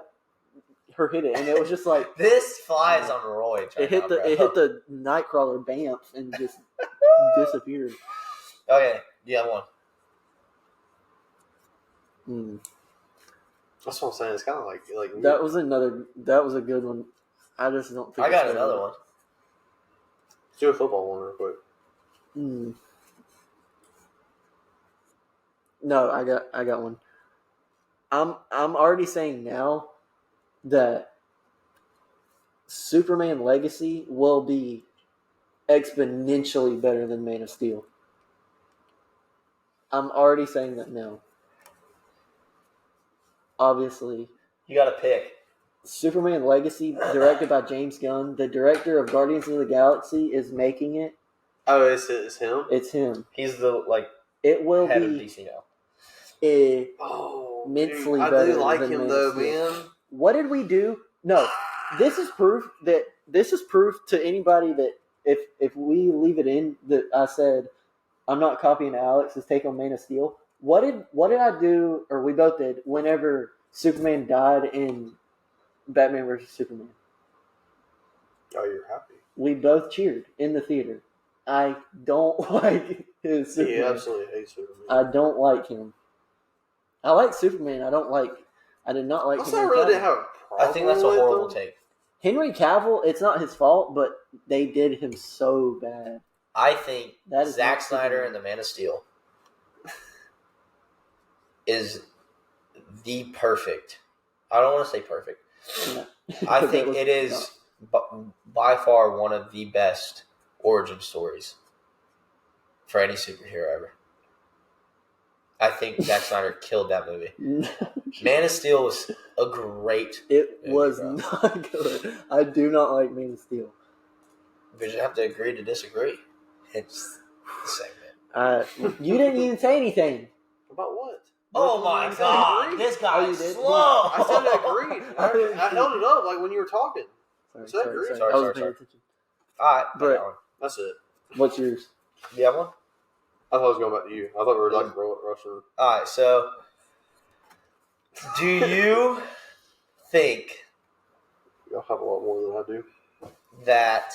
Her hit it, and it was just like This fly is on roids. it hit the Nightcrawler Banff and just disappeared. Okay, you have one. Mm. That's what I'm saying. It's kind of like That was a good one. I just don't think I got it's another better. one. Let's do a football one real quick. Mm. No, I got one. I'm already saying now that Superman Legacy will be exponentially better than Man of Steel. I'm already saying that now. Obviously, You got to pick. Superman Legacy, directed by James Gunn, the director of Guardians of the Galaxy, is making it. Oh, it's him? It's him. He's the It will head of be DC now. immensely dude, I better do like than him Man though, of Steel. man. What did we do? No, this is proof to anybody that if we leave it in that I said I'm not copying Alex's take on Man of Steel. What did I do, or we both did, whenever Superman died in Batman vs. Superman? Oh, you're happy. We both cheered in the theater. I don't like his Superman. He absolutely hates Superman. I don't like him. I like Superman. I did not like I Henry really didn't Cavill. have a problem I think that's a with horrible him. take. Henry Cavill, it's not his fault, but they did him so bad. I think That is Zack not Snyder Superman. and the Man of Steel is the perfect. I don't want to say perfect. Yeah. I Because think it is by far one of the best origin stories for any superhero ever. I think Zack Snyder killed that movie. Man of Steel was a great. It movie, was bro. not good. I do not like Man of Steel. We just have to agree to disagree. It's the segment. You didn't even say anything. About what? Oh my said god, agreed. this guy Oh, you is did? slow. I said agreed. I held it up like when you were talking. Sorry. Sorry, I wasn't paying sorry. attention. All right, But- but That's it. What's yours? you have one. I thought I was going back to you. I thought we were like rushing. All right, so do you think Y'all have a lot more than I do. that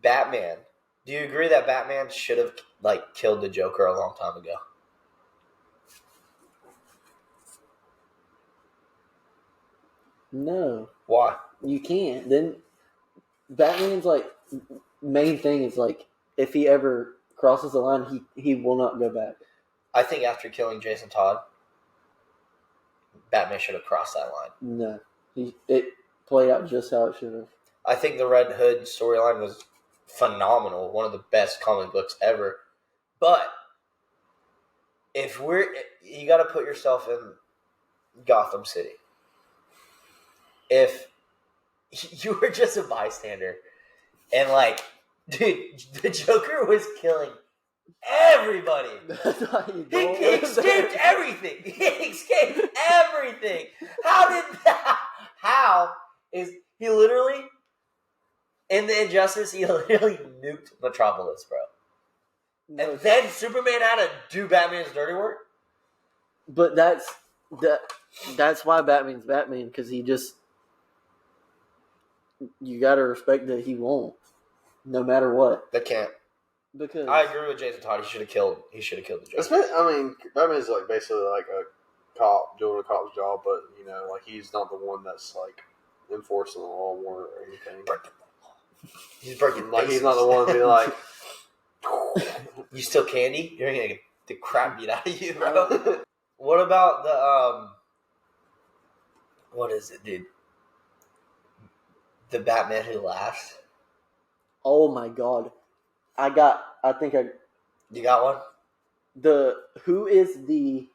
Batman? Do you agree that Batman should have killed the Joker a long time ago? No, Why? you can't. Then Batman's main thing is if he ever crosses the line, he will not go back. I think after killing Jason Todd, Batman should have crossed that line. No, it played out just how it should have. I think the Red Hood storyline was phenomenal, one of the best comic books ever. But you got to put yourself in Gotham City. If you were just a bystander and dude, the Joker was killing everybody. That's why you He don't live escaped there. everything. He escaped everything. How is he literally in the Injustice? He literally nuked Metropolis, bro. No, And then Superman had to do Batman's dirty work. but that's why Batman's Batman, because you got to respect that he won't, no matter what. They can't. because I agree with Jason Todd. He should have killed the Joker. Batman's like basically like a cop doing a cop's job, but like he's not the one that's like enforcing the law more or anything. He's breaking. Like he's not the one being like, You steal candy, you're gonna get the crap beat out of you, bro. What about the what is it, dude? The Batman Who Laughs. oh my god, You got one? who is the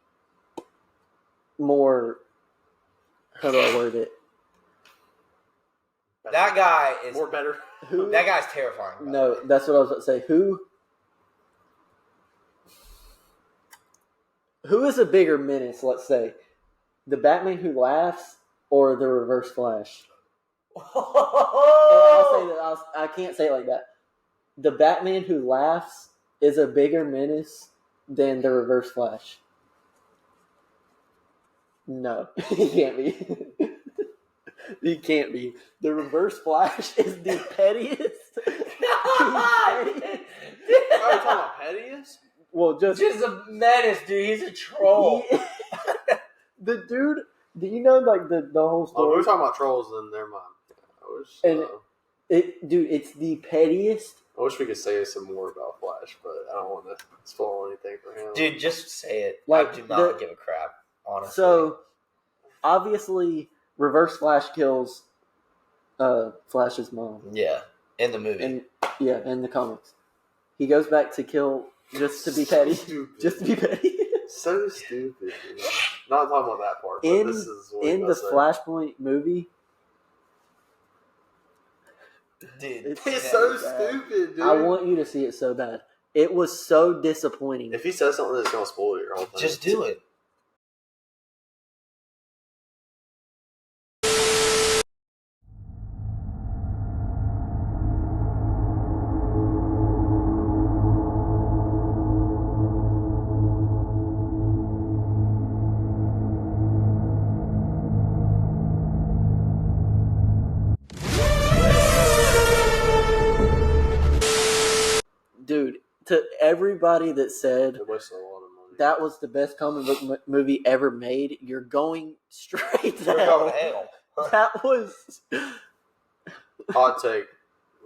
more, how do I word it? That guy is more better. Who? That guy's terrifying. Bro. No, that's what I was about to say. Who is a bigger menace, let's say? The Batman Who Laughs or the Reverse Flash? And I'll say that I can't say it like that. The Batman Who Laughs is a bigger menace than the Reverse Flash. No, he can't be. He can't be. The Reverse Flash is the pettiest. Are you talking about pettiest? Well, just a menace, dude. He's a troll. the dude. Do you know like the whole Oh, if story? we're talking about trolls, then never mind. It's the pettiest. I wish we could say some more about Flash, but I don't want to spoil anything for him. Dude, just say it. Like, I do not give a crap, honestly. So obviously, Reverse Flash kills Flash's mom. Yeah, in the movie. And in the comics, he goes back to kill just to be petty. Stupid. Just to be petty. So stupid. Dude. Not talking about that part. But In this is what in I the say. Flashpoint movie, Dude, It's so bad. stupid, dude. I want you to see it so bad. It was so disappointing. If he says something that's gonna spoil your whole thing, just do it. Dude, to everybody that said It wasted a lot of money. that was the best comic book movie ever made, you're going straight to We're hell. going to hell. That was Hot take.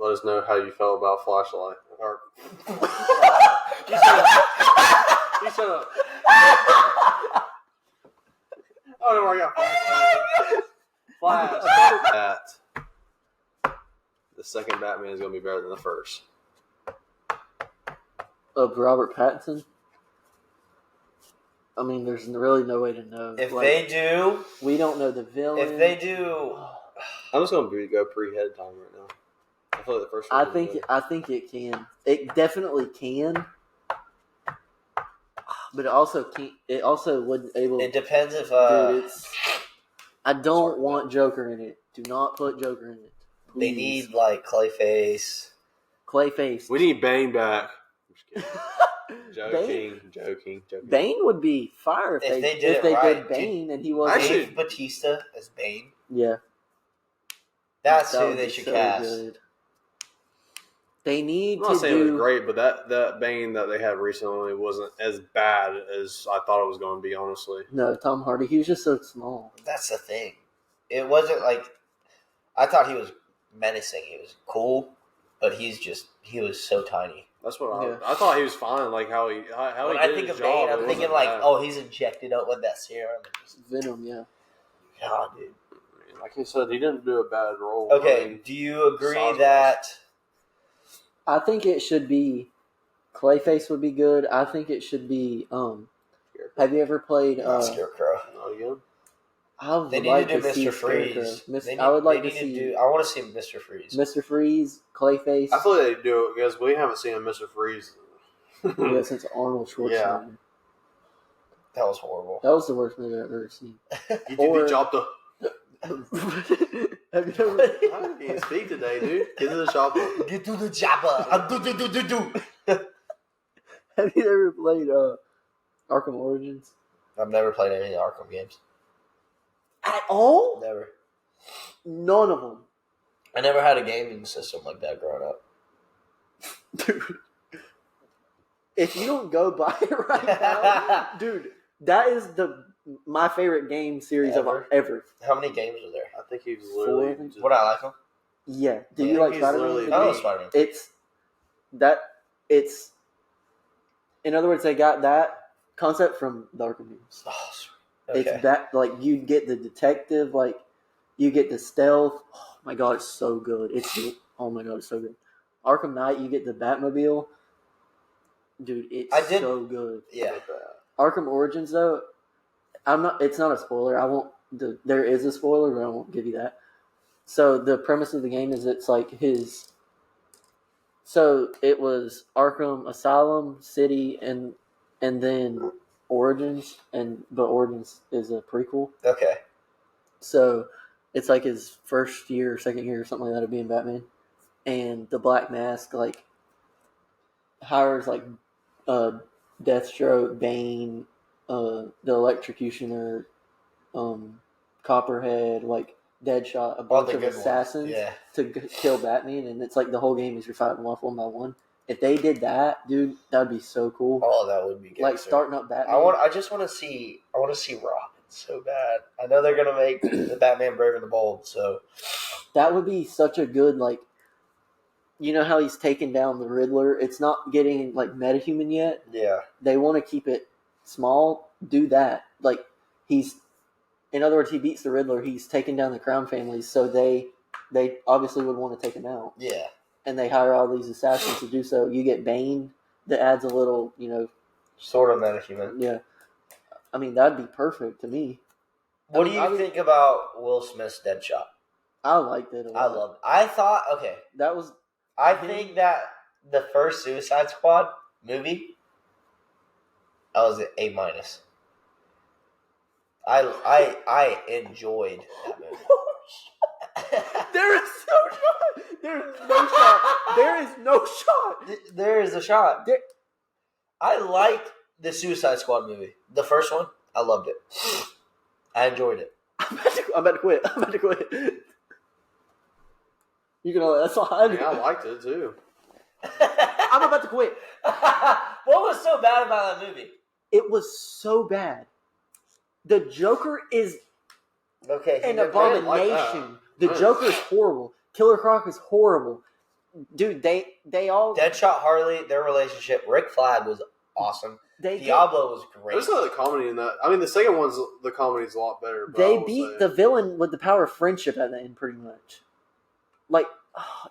Let us know how you felt about Flashlight. Or, You shut up. you shut up. Oh no, I got Flash. That the second Batman is gonna be better than the first. of Robert Pattinson. I mean, there's really no way to know. If Like, they do, we don't know the villain. if they do, I'm just gonna go pre-head time right now. I feel like the first one. I think it can. It definitely can. But it also can't. It also wouldn't able. it depends if Dude, I don't want Joker in it. Do not put Joker in it. they Please. need like Clayface. Clayface. We need Bane back. I'm just kidding. Bane, Joking. Bane would be fire if, If they they did it did right, Bane and he was Actually- Dave Batista as Bane. yeah. That's That who would they be should so cast. good. They need I'm not to saying it was do. great, but that Bane that they had recently wasn't as bad as I thought it was going to be. Honestly, No, Tom Hardy. He was just so small. That's the thing. It wasn't like I thought he was menacing. He was cool, but he was so tiny. that's what Yeah. I thought he was fine. Like how he When did I think his of job, Bane, it I'm thinking wasn't like, bad. oh, he's injected up with that serum. Venom, yeah. God, dude. Like I said, he didn't do a bad role. Okay, I mean, do you agree Size-wise. that? I think it should be. Clayface would be good. I think it should be. Have you ever played? Scarecrow. not again. I would They need like to do see Mr. Freeze. Scarecrow. I would like to see I want to see Mr. Freeze. Mr. Freeze, Clayface. I feel like they do it because we haven't seen a Mr. Freeze. Yeah, since Arnold Schwarzenegger. That was horrible. That was the worst movie I've ever seen. He Or- chopped the. Have you ever? I can't speak today, dude. Get to the shop. Get to the chopper. Have you ever played Arkham Origins? I've never played any of the Arkham games. At all? Never. None of them. I never had a gaming system like that growing up. Dude, if you don't go buy it right now, dude, that is my favorite game series ever. How many games are there? I think he's literally. Four. Just, Would I like them? Yeah. Do Yeah, you like he's Spider-Man? literally- I love Spider-Man. It's in other words, they got that concept from the Arkham games. Oh, sweet. Okay. It's that like you get the detective, like you get the stealth. Oh my god, it's so good. Oh my god, it's so good. Arkham Knight, you get the Batmobile. Dude, it's so good. Yeah. Arkham Origins though, it's not a spoiler. I won't there is a spoiler, but I won't give you that. So the premise of the game is it's like so it was Arkham Asylum, City, and then Origins, but Origins is a prequel. Okay. So it's like his first year, second year, or something like that of being Batman. And the Black Mask like hires like Deathstroke, Bane, the Electrocutioner, Copperhead, like Deadshot, a bunch the of good ones. assassins Yeah. to kill Batman, and it's like the whole game is you're fighting off one by one. If they did that, dude, that'd be so cool. Oh, that would be good. Like starting up Batman. I just want to see Robin so bad. I know they're gonna make the Batman Brave and the Bold, so That would be such a good like. You know how he's taken down the Riddler? It's not getting like metahuman yet. yeah. They want to keep it small. Do that. Like in other words, he beats the Riddler. He's taken down the Crown families, so they obviously would want to take him out. Yeah. And they hire all these assassins to do so. You get Bane that adds a little, Sort of metahuman. yeah. I mean, that'd be perfect to me. What do you think about Will Smith's Deadshot? I liked it a lot. I loved it. I thought, okay, That was I think that the first Suicide Squad movie, I was at A minus. I enjoyed that movie. There is no shot. There is no shot. There is no shot. There is a shot. There- I liked the Suicide Squad movie. The first one, I loved it. I enjoyed it. I'm about to quit. You can. That's all I do. I liked it too. I'm about to quit. What was so bad about that movie? It was so bad. The Joker is Okay, an like abomination. The Nice. Joker is horrible. Killer Croc is horrible. Dude, they all Deadshot, Harley, their relationship. Rick Flag was awesome. they get- Diablo was great. There's not the comedy in that. I mean, the second one's the comedy's a lot better. But I they will beat say- the villain with the power of friendship at the end, pretty much. Like,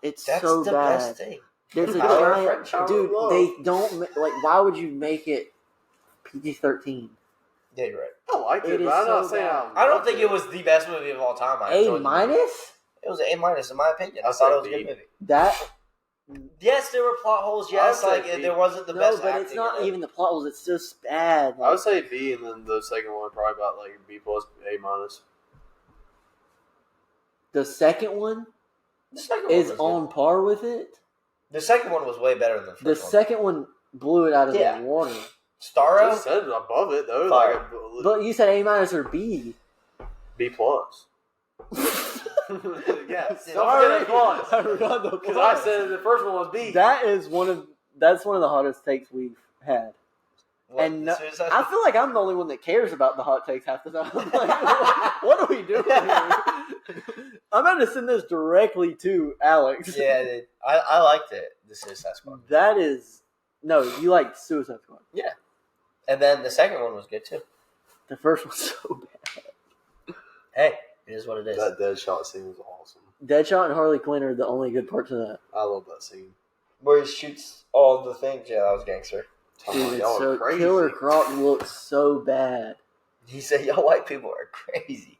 it's That's so the bad. best thing. There's a Power of giant friendship. dude. Love. They don't like. Why would you make it PG-13? Yeah, you're right. I liked It it, is but I'm not so saying bad. I don't think it was the best movie of all time. I A enjoyed the movie. minus? It was an A minus in my opinion. I I'd thought say it was a B. good movie. That Yes, there were plot holes. I Yes, would say like B. there wasn't the no, best but acting. it's not in it. even the plot holes. It's just bad. I would say B, and then the second one probably about like B plus, A minus. The second one The second one is was on good. par with it. The second one was way better than the first The one. second one blew it out of Yeah. the water. Starro. Just said above it though, Fire. like a, But you said A minus or B. B plus. Yeah, Sorry. don't forget the plus. I forgot the Because plus. I said the first one was B. That's one of the hottest takes we've had. What, And the no- Suicide I feel like I'm the only one that cares about the hot takes half the time. Like, what are we doing here? I'm going to send this directly to Alex. Yeah, dude. I liked it. The Suicide Squad. That is no. You like Suicide Squad. And then the second one was good too. The first one's so bad. Hey, it is what it is. That Deadshot scene was awesome. Deadshot and Harley Quinn are the only good parts of that. I love that scene. Where he shoots all the things. Yeah, that was gangster. Dude, it's Y'all are so crazy. Killer Croc looks so bad. He said, "Y'all white people are crazy."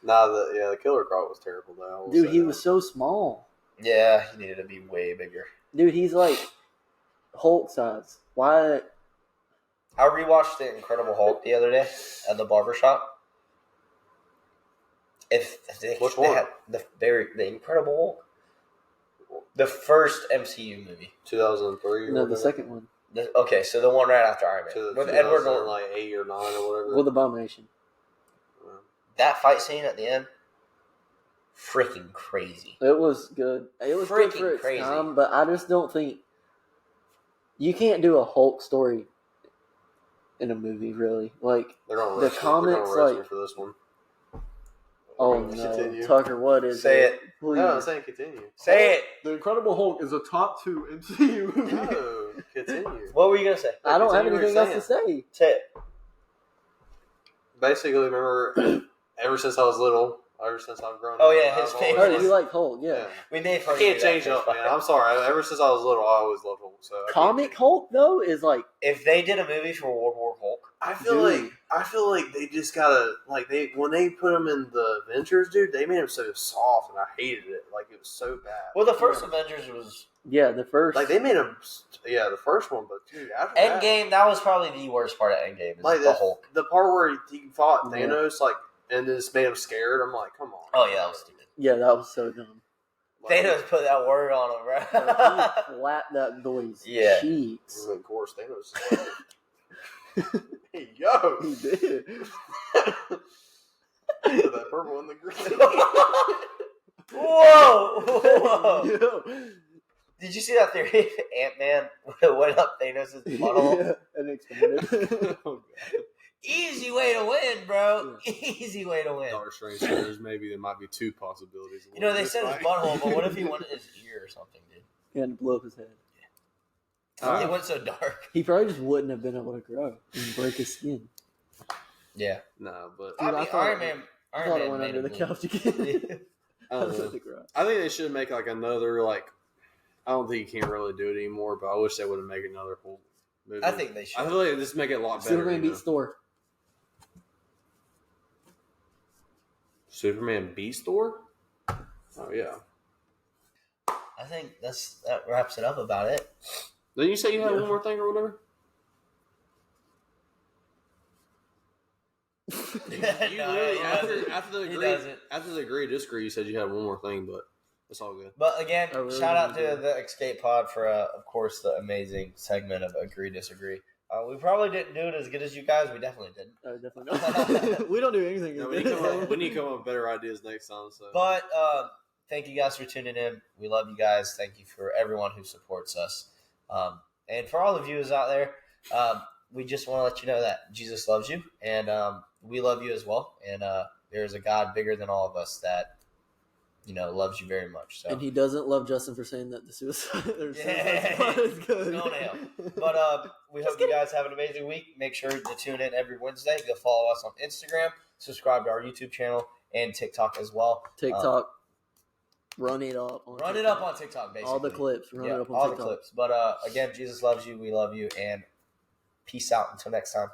Nah, the Killer Croc was terrible though. I will Dude, say he that. was so small. Yeah, he needed to be way bigger. Dude, he's like Hulk size. Why? I rewatched The Incredible Hulk the other day at the barbershop. Which one? Had the Incredible Hulk, the first MCU movie. 2003. No, the second one Okay, so the one right after Iron Man to with Edward Norton. like 8 or 9 or whatever. with Abomination. That fight scene at the end, freaking crazy. It was good. It was good Freaking for its crazy. time, but I just don't think You can't do a Hulk story in a movie, really. Like, They're gonna the roast me. comics, They're gonna roast me like- for this one. oh We're gonna no, continue. Tucker, what is Say it? it. Please. No, I'm saying continue. Say it. The Incredible Hulk is a top 2 MCU movie. No, continue. What were you gonna say? I don't have Continue what anything you're else to say. Say it. Basically, remember, ever since I was little, ever since I've grown Oh, up, yeah, his I've favorite Oh, always- you like Hulk, yeah. We made I fun. can't of you change that up, man. I'm sorry. Ever since I was little, I always loved Hulk. So I can't Comic change. Hulk, though, is like, If they did a movie for World War Hulk, I feel Dude. like they just gotta when they put him in the Avengers, dude. They made him so soft, and I hated it. Like it was so bad. well, the first Avengers was yeah, the first. Like they made him, the first one. But dude, after that, Endgame. That was probably the worst part of Endgame. Is like the Hulk. the part where he fought Yeah. Thanos, like, and just made him scared. I'm like, come on. Oh yeah, that was stupid. Yeah, that was so dumb. Like, Thanos put that word on him, Bro, bro. he slapped that boy's Yeah. cheeks. Of course, Thanos. Is like, hey, yo, He did. that purple and the green. Whoa! Whoa! Yeah. Did you see that theory? Ant-Man went up Thanos' butthole. Yeah, and expanded. Easy way to win, bro. Easy way to win. Doctor Strange says maybe there might be 2 possibilities. You know, they said his butthole, but what if he wanted his ear or something, dude? He had to blow up his head. It went so dark. He probably just wouldn't have been able to grow and break his skin. Yeah. No, but Dude, I thought- Iron Man. I Iron thought Man it went made under the him couch again. I don't know. I think they should make like another like. I don't think you can really do it anymore, but I wish they would have made another Hulk movie. I think they should. I feel like this make it a lot better. Superman you know? beats Thor. Superman beats Thor. Oh yeah. I think that wraps it up about it. Didn't you say you had one more thing or whatever? You No, literally, he after doesn't. the He agree, doesn't. after the agree disagree, you said you had one more thing, but it's all good. But again, I really shout out didn't to do the Escape Pod for, of course, the amazing segment of Agree Disagree. We probably didn't do it as good as you guys. We definitely didn't. Oh, definitely not. We don't do anything. No, good. we need to come up with better ideas next time. So, But thank you guys for tuning in. We love you guys. Thank you for everyone who supports us. And for all the viewers out there, we just want to let you know that Jesus loves you, and we love you as well. And there is a God bigger than all of us that loves you very much. So And he doesn't love Justin for saying that the suicide Yeah. Squad is good. No nail. But we hope you guys have an amazing week. Make sure to tune in every Wednesday. You'll follow us on Instagram, subscribe to our YouTube channel, and TikTok as well. TikTok. Run it up. On Run it TikTok. up on TikTok, basically. All the clips. Run Yeah, it up on all TikTok. the clips. But again, Jesus loves you. We love you. And peace out until next time.